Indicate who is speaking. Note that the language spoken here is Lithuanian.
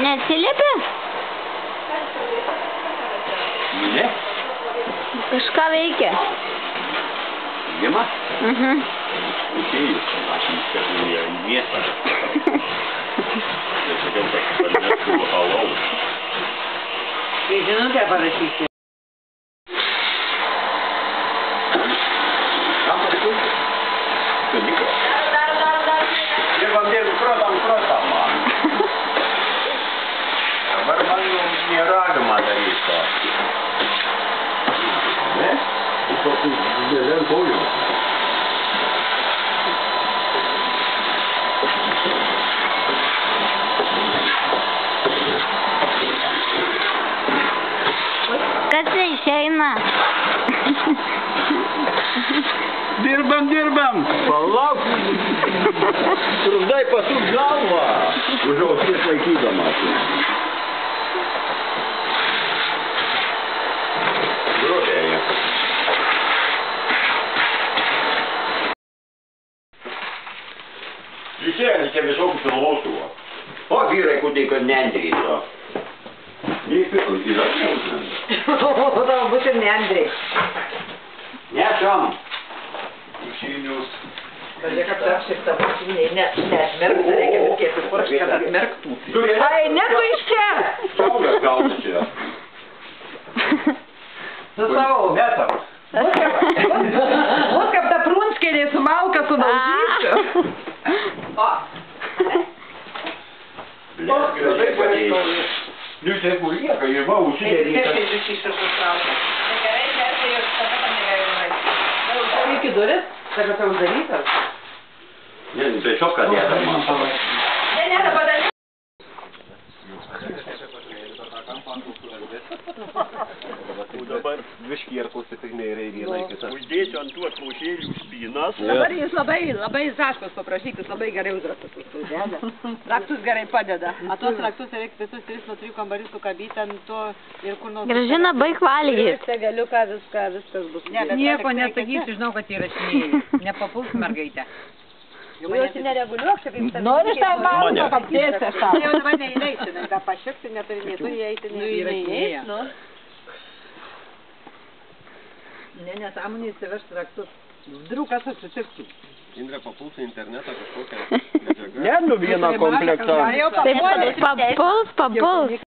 Speaker 1: Neatsiliepė?
Speaker 2: Ne?
Speaker 1: Kažką veikia.
Speaker 2: Gima?
Speaker 1: Mhm.
Speaker 2: Išėjus, aš įskatinu į miestą. Tai sakiau, kad nesu alaus.
Speaker 3: Tai žinutę parašyti.
Speaker 2: Kam pasikusi? Suniko. Dirbam, krotam, man. Dabar man jau neradoma daryti to. Ne? Tu tokių dėlėm kojų.
Speaker 1: Kas tai išeina?
Speaker 2: Dirbam. Palauk. Trukdai pasuk galvą. Už ausis laikydamas. Grobėja. Išėjęs čia visokių filosų. O vyrai, kudai, kad neandryso. Neįpirkau, tai dar neužranda.
Speaker 3: O tavo bus ir neandriai.
Speaker 2: Nešam. Kiaušinius.
Speaker 3: Pažiūrėk, kad apšipta pašiniai neatmerkta, reikia viskėti poršti, kad atmerktų. Ai, ne tu iš čia!
Speaker 2: Saulės gauna čia.
Speaker 3: Su savo.
Speaker 2: Metam.
Speaker 3: Vos kaip ta prunskėlė su malka sudaužysiu. O.
Speaker 2: Blėk, gražiai padėjai. Jūs jeigu lieka, ir va, užsidaryti.
Speaker 3: Kaip tai iš susitraukia. Gerai, tai jos tada tam negalima. Iki duris? Tai kad tai uždarytas?
Speaker 2: Ne, tiesiog, kad dėdama.
Speaker 3: Ne, padaryti.
Speaker 4: Dabar viškį ir klausitikniai yra vieną į kitą.
Speaker 2: Uždėsiu ant tų atklaušėlių spynas.
Speaker 3: Dabar jis labai zaškos paprašyk, jis labai gerai užraktus uždeda. Raktus gerai padeda.
Speaker 5: A tos raktus reikia visus 3 nuo 3 kambarių sukabyti ant to ir kur nors...
Speaker 1: Gražina, baig valgyt.
Speaker 5: Segaliuką, viskas bus.
Speaker 3: Nieko nesakysiu, žinau, kad įrašinėjai. Nepapuls mergaitę.
Speaker 5: Jūs nereguliuok, kaip jums...
Speaker 3: Noriš tą malką paptėsi, aš tau.
Speaker 5: Jau dabar neįleisi, nes ką pašiksi, neturi įeiti, neįleisi.
Speaker 3: Ne, nesąmonį įsivežti raktus. Vdruk, kas atsitiktų.
Speaker 4: Indrė papuls į internetą kažkokią medžiagą.
Speaker 2: Ne, nu vieną komplektą.
Speaker 1: Taip, papuls.